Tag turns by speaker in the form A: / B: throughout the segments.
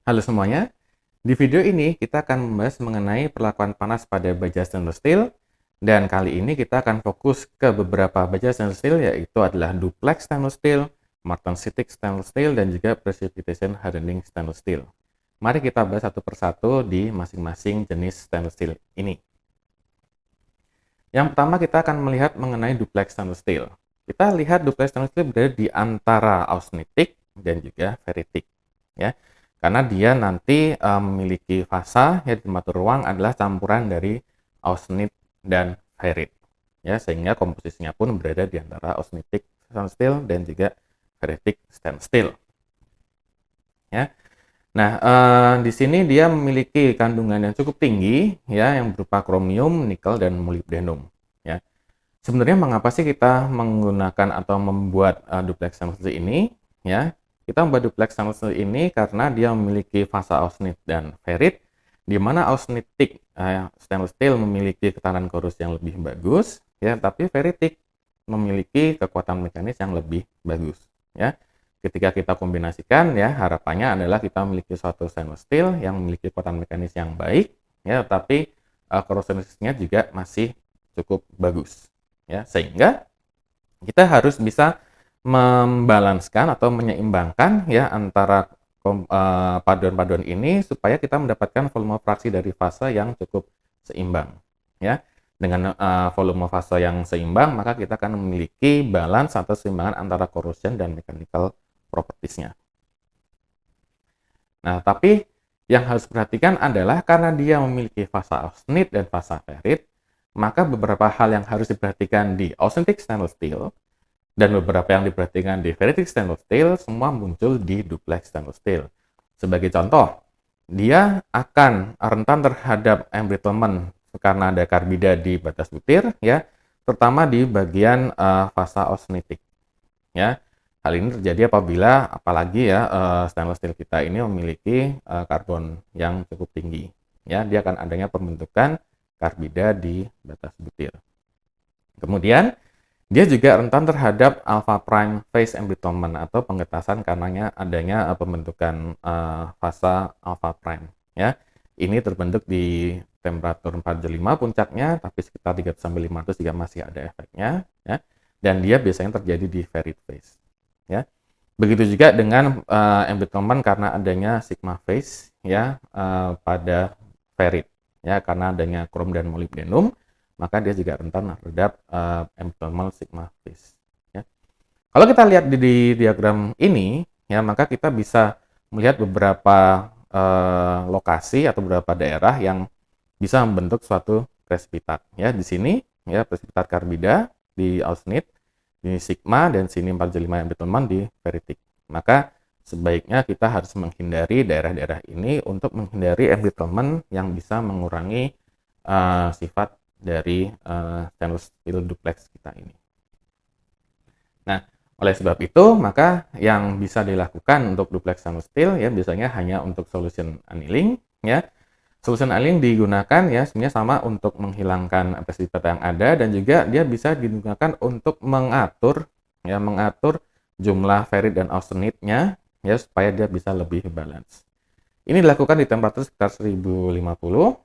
A: Halo semuanya, di video ini kita akan membahas mengenai perlakuan panas pada baja stainless steel, dan kali ini kita akan fokus ke beberapa baja stainless steel, yaitu adalah duplex stainless steel, martensitic stainless steel, dan juga precipitation hardening stainless steel. Mari kita bahas satu persatu di masing-masing jenis stainless steel ini. Yang pertama kita akan melihat mengenai duplex stainless steel. Kita lihat duplex stainless steel berada di antara austenitic dan juga ferritic, ya. Karena dia nanti memiliki fasa ya, di temperatur ruang adalah campuran dari austenit dan ferrit, ya, sehingga komposisinya pun berada di antara austenitic stainless steel dan juga ferritic stainless steel, ya. Nah, di sini dia memiliki kandungan yang cukup tinggi, ya, yang berupa kromium, nikel, dan molybdenum, ya. Sebenarnya mengapa sih kita menggunakan atau membuat duplex stainless steel ini, ya? Kita membuat duplex stainless steel ini karena dia memiliki fasa austenit dan ferrit, di mana austenitic stainless steel memiliki ketahanan korrosi yang lebih bagus, ya, tapi ferritic memiliki kekuatan mekanis yang lebih bagus, ya. Ketika kita kombinasikan, ya, harapannya adalah kita memiliki suatu stainless steel yang memiliki kekuatan mekanis yang baik, ya, tapi korosivitasnya juga masih cukup bagus, ya, sehingga kita harus bisa membalanskan atau menyeimbangkan, ya, antara paduan-paduan ini supaya kita mendapatkan volume fraksi dari fase yang cukup seimbang, ya. Dengan volume fase yang seimbang, maka kita akan memiliki balance atau seimbangan antara corrosion dan mechanical properties-nya. Nah, tapi yang harus diperhatikan adalah karena dia memiliki fasa austenit dan fasa ferrit, maka beberapa hal yang harus diperhatikan di austenitic stainless steel dan beberapa yang diperhatikan di ferritic stainless steel semua muncul di duplex stainless steel. Sebagai contoh, dia akan rentan terhadap embrittlement karena ada karbida di batas butir, ya, terutama di bagian fasa austenitic, ya. Hal ini terjadi apabila apalagi ya stainless steel kita ini memiliki karbon yang cukup tinggi, ya, dia akan adanya pembentukan karbida di batas butir. Kemudian dia juga rentan terhadap alpha prime phase embrittlement atau penggetasan karenanya adanya pembentukan fasa alpha prime, ya. Ini terbentuk di temperatur 475 puncaknya, tapi sekitar 300-500 juga masih ada efeknya, ya. Dan dia biasanya terjadi di ferrit phase, ya. Begitu juga dengan embrittlement karena adanya sigma phase, ya, pada ferrit, ya, karena adanya krom dan molybdenum, maka dia juga rentan terhadap embrittlement sigma phase, ya. Kalau kita lihat di diagram ini, ya, maka kita bisa melihat beberapa lokasi atau beberapa daerah yang bisa membentuk suatu presipitat, ya. Di sini, ya, presipitat karbida di austenit, di sigma, dan sini 475 embrittlement di ferritic. Maka sebaiknya kita harus menghindari daerah-daerah ini untuk menghindari embrittlement yang bisa mengurangi sifat dari stainless steel duplex kita ini. Nah, oleh sebab itu, maka yang bisa dilakukan untuk duplex stainless steel, ya, biasanya hanya untuk solution annealing, ya. Solution annealing digunakan, ya, sebenarnya sama untuk menghilangkan presipitat yang ada, dan juga dia bisa digunakan untuk mengatur, ya, mengatur jumlah ferrit dan austenitnya, ya, supaya dia bisa lebih balance. Ini dilakukan di temperatur sekitar 1050,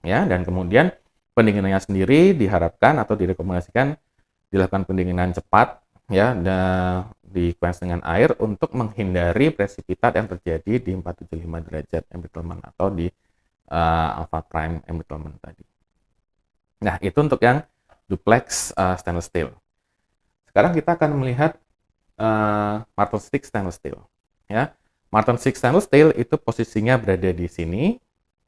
A: ya, dan kemudian pendinginannya sendiri diharapkan atau direkomendasikan dilakukan pendinginan cepat, ya, dikurangi dengan air untuk menghindari presipitat yang terjadi di 475 derajat embrittlement atau di alpha prime embrittlement tadi. Nah, itu untuk yang duplex stainless steel. Sekarang kita akan melihat martensitic stainless steel, ya. Martensitic stainless steel itu posisinya berada di sini,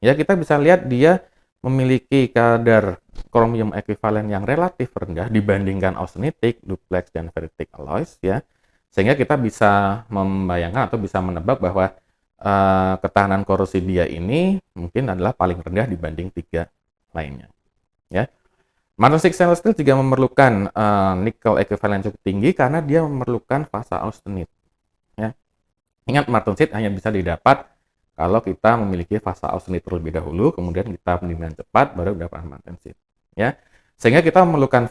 A: ya. Kita bisa lihat dia memiliki kadar kromium ekuivalen yang relatif rendah dibandingkan austenitic, duplex, dan ferritic alloys, ya. Sehingga kita bisa membayangkan atau bisa menebak bahwa ketahanan korosi dia ini mungkin adalah paling rendah dibanding tiga lainnya, ya. Martensitic stainless steel juga memerlukan nickel ekuivalen cukup tinggi karena dia memerlukan fasa austenit, ya. Ingat, martensit hanya bisa didapat kalau kita memiliki fasa austenit terlebih dahulu, kemudian kita pendinginan cepat baru dapat martensit, ya. Sehingga kita memerlukan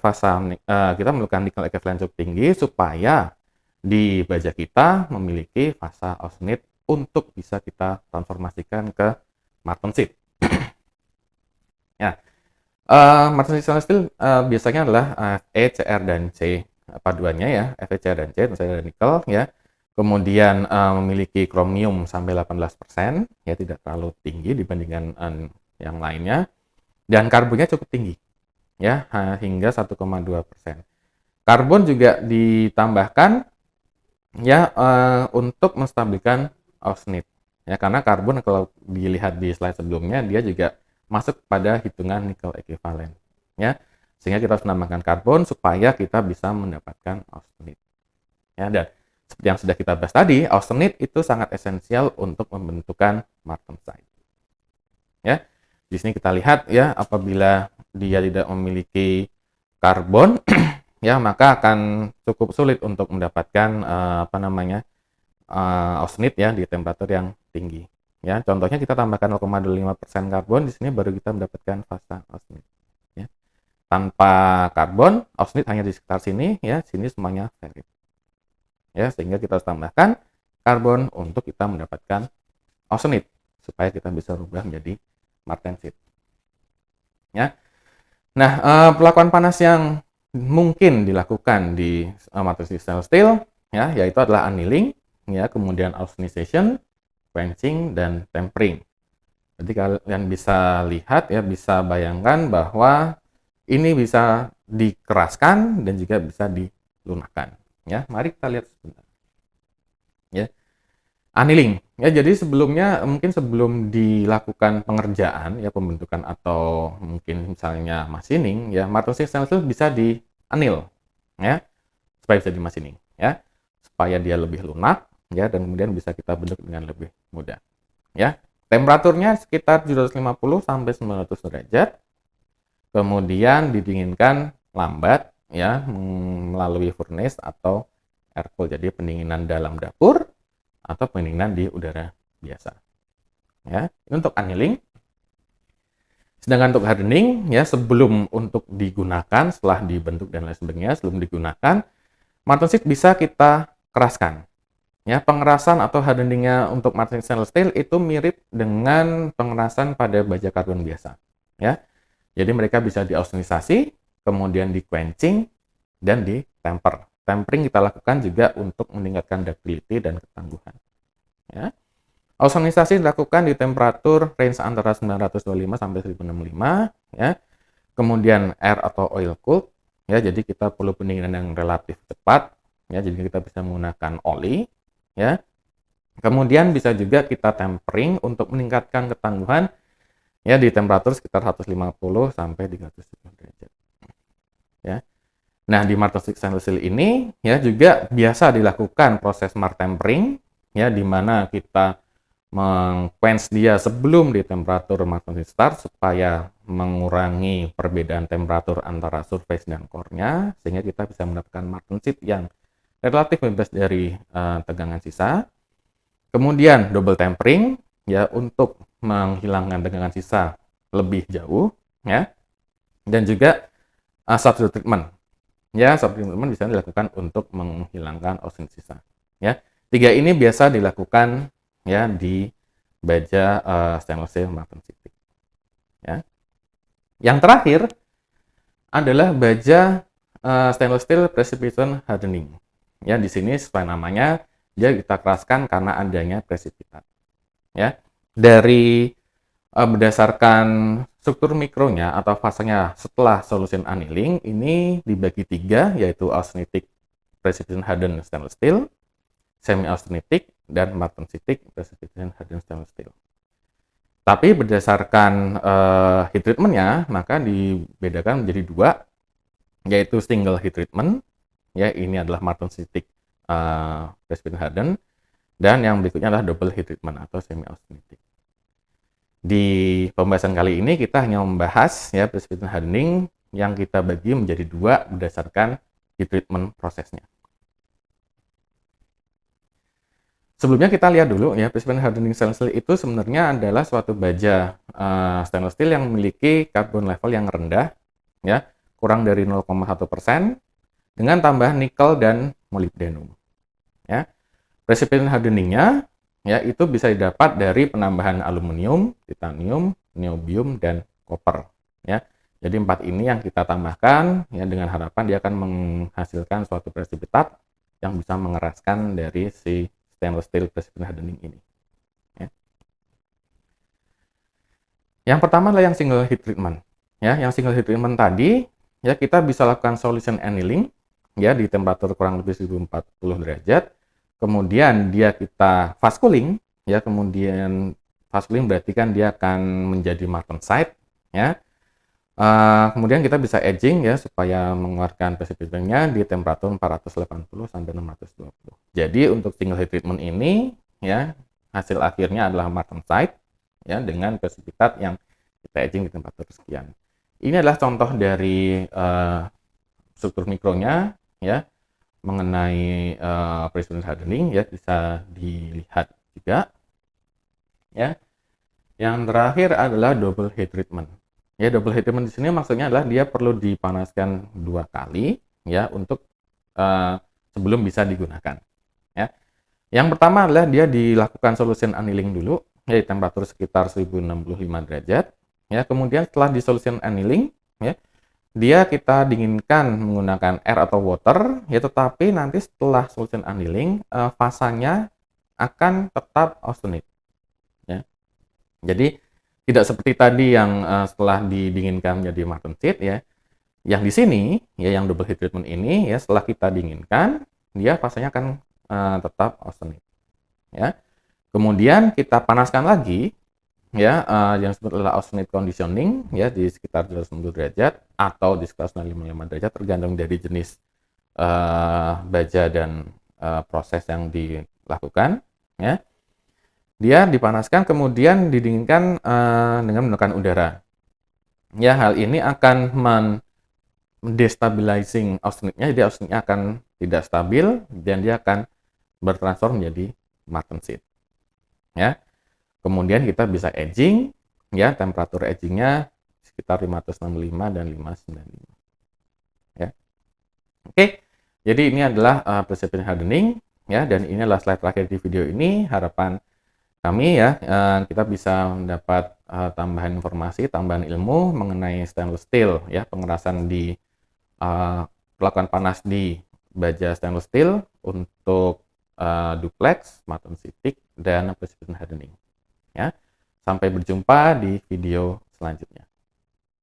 A: nickel ekuivalen cukup tinggi supaya di baja kita memiliki fasa austenit untuk bisa kita transformasikan ke martensit. Ya, martensit stainless steel biasanya adalah Fe, Cr, dan C paduannya ya, Fe, Cr, dan C, tentu saja ada nikel ya. Kemudian memiliki kromium sampai 18%, ya tidak terlalu tinggi dibandingkan yang lainnya. Dan karbonnya cukup tinggi, ya hingga 1,2%. Karbon juga ditambahkan ya untuk menstabilkan austenit. Ya karena karbon kalau dilihat di slide sebelumnya dia juga masuk pada hitungan nikel ekuivalen. Ya, sehingga kita harus menambahkan karbon supaya kita bisa mendapatkan austenit. Ya, dan seperti yang sudah kita bahas tadi, austenit itu sangat esensial untuk pembentukan martensite. Ya, di sini kita lihat ya, apabila dia tidak memiliki karbon, ya maka akan cukup sulit untuk mendapatkan austenit ya di temperatur yang tinggi. Ya, contohnya kita tambahkan 0,25% karbon, di sini baru kita mendapatkan fasa austenit. Ya. Tanpa karbon, austenit hanya di sekitar sini, ya, sini semuanya ferit. Ya, sehingga kita harus tambahkan karbon untuk kita mendapatkan austenit supaya kita bisa rubah menjadi martensit. Ya. Nah, perlakuan panas yang mungkin dilakukan di martensit stainless steel, ya, yaitu adalah annealing, ya, kemudian austenization, quenching, dan tempering. Jadi kalian bisa lihat ya, bisa bayangkan bahwa ini bisa dikeraskan dan juga bisa dilunakkan. Ya, mari kita lihat sebentar. Ya, annealing. Ya, jadi sebelumnya mungkin sebelum dilakukan pengerjaan ya pembentukan atau mungkin misalnya machining ya, martensit stainless steel bisa di anneal ya, supaya bisa di machining ya, supaya dia lebih lunak ya dan kemudian bisa kita bentuk dengan lebih mudah. Ya, temperaturnya sekitar 750 sampai 900 derajat. Kemudian didinginkan lambat ya melalui furnace atau air cool. Jadi pendinginan dalam dapur atau pendinginan di udara biasa. Ya, ini untuk annealing. Sedangkan untuk hardening ya sebelum untuk digunakan, setelah dibentuk dan lain sebagainya, sebelum digunakan, martensit bisa kita keraskan. Ya, pengerasan atau hardeningnya untuk martensit stainless steel itu mirip dengan pengerasan pada baja karbon biasa. Ya, jadi mereka bisa diaustenisasi, kemudian di quenching, dan di temper. Tempering kita lakukan juga untuk meningkatkan ductility dan ketangguhan. Ya. Austenisasi dilakukan di temperatur range antara 925 sampai 1065. Ya. Kemudian air atau oil cooled. Ya, jadi kita perlu pendinginan yang relatif cepat. Ya, jadi kita bisa menggunakan oli. Ya. Kemudian bisa juga kita tempering untuk meningkatkan ketangguhan ya di temperatur sekitar 150 sampai 370 derajat. Ya. Nah, di martensit stainless steel ini ya juga biasa dilakukan proses martempering ya di mana kita meng-quench dia sebelum di temperatur martensit start supaya mengurangi perbedaan temperatur antara surface dan core-nya sehingga kita bisa mendapatkan martensit yang relatif bebas dari tegangan sisa. Kemudian double tempering ya untuk menghilangkan tegangan sisa lebih jauh ya. Dan juga substitute treatment. Ya, substitute treatment bisa dilakukan untuk menghilangkan austenit sisa. Ya. Tiga ini biasa dilakukan ya di baja stainless steel martensit. Ya. Yang terakhir adalah baja stainless steel precipitation hardening. Ya, di sini sesuai namanya dia kita keraskan karena adanya presipitat. Ya, dari berdasarkan struktur mikronya atau fasenya setelah solution annealing ini dibagi tiga yaitu austenitic precipitation hardened stainless steel, semi austenitic dan martensitic precipitation hardened stainless steel. Tapi berdasarkan heat treatment-nya maka dibedakan menjadi dua yaitu single heat treatment. Ya, ini adalah martensitic precipitation hardened dan yang berikutnya adalah double heat treatment atau semi austenitic. Di pembahasan kali ini kita hanya membahas ya precipitation hardening yang kita bagi menjadi dua berdasarkan heat treatment prosesnya. Sebelumnya kita lihat dulu ya precipitation hardening stainless steel itu sebenarnya adalah suatu baja stainless steel yang memiliki carbon level yang rendah ya, kurang dari 0,1% dengan tambahan nikel dan molybdenum. Ya. Precipitation hardening-nya ya itu bisa didapat dari penambahan aluminium, titanium, niobium, dan koper. Ya, jadi 4 ini yang kita tambahkan ya dengan harapan dia akan menghasilkan suatu presipitat yang bisa mengeraskan dari si stainless steel precipitation hardening ini. Ya. Yang pertama adalah yang single heat treatment. Ya, yang single heat treatment tadi ya kita bisa lakukan solution annealing ya di temperatur kurang lebih 1040 derajat. Kemudian dia kita fast cooling ya, kemudian fast cooling berarti kan dia akan menjadi martensite ya. Kemudian kita bisa aging ya supaya mengeluarkan precipitation-nya di temperatur 480 sampai 620. Jadi untuk single heat treatment ini ya hasil akhirnya adalah martensite ya dengan precipitat yang kita aging di temperatur sekian. Ini adalah contoh dari struktur mikronya ya mengenai precipitation hardening ya, bisa dilihat juga ya. Yang terakhir adalah double heat treatment. Ya, double heat treatment di sini maksudnya adalah dia perlu dipanaskan 2 kali ya untuk sebelum bisa digunakan. Ya. Yang pertama adalah dia dilakukan solution annealing dulu ya di temperatur sekitar 1065 derajat. Ya, kemudian setelah di solution annealing ya dia kita dinginkan menggunakan air atau water ya, tetapi nanti setelah solution annealing fasanya akan tetap austenite. Ya. Jadi tidak seperti tadi yang setelah didinginkan menjadi martensit ya. Yang di sini ya yang double heat treatment ini ya setelah kita dinginkan dia fasanya akan tetap austenite. Ya. Kemudian kita panaskan lagi ya yang disebut adalah austenite conditioning ya di sekitar 290 derajat atau di sekitar 955 derajat tergantung dari jenis baja dan proses yang dilakukan ya. Dia dipanaskan kemudian didinginkan dengan menggunakan udara. Ya, hal ini akan mendestabilizing austenite-nya, jadi austenite-nya akan tidak stabil dan dia akan bertransform menjadi martensit. Ya. Kemudian kita bisa aging, ya temperatur agingnya sekitar 565 dan 595. Ya. Oke, jadi ini adalah precipitation hardening, ya, dan ini adalah slide terakhir di video ini. Harapan kami ya kita bisa mendapat tambahan informasi, tambahan ilmu mengenai stainless steel ya, pengerasan di lakukan panas di baja stainless steel untuk duplex, martensitic, dan precipitation hardening ya. Sampai berjumpa di video selanjutnya.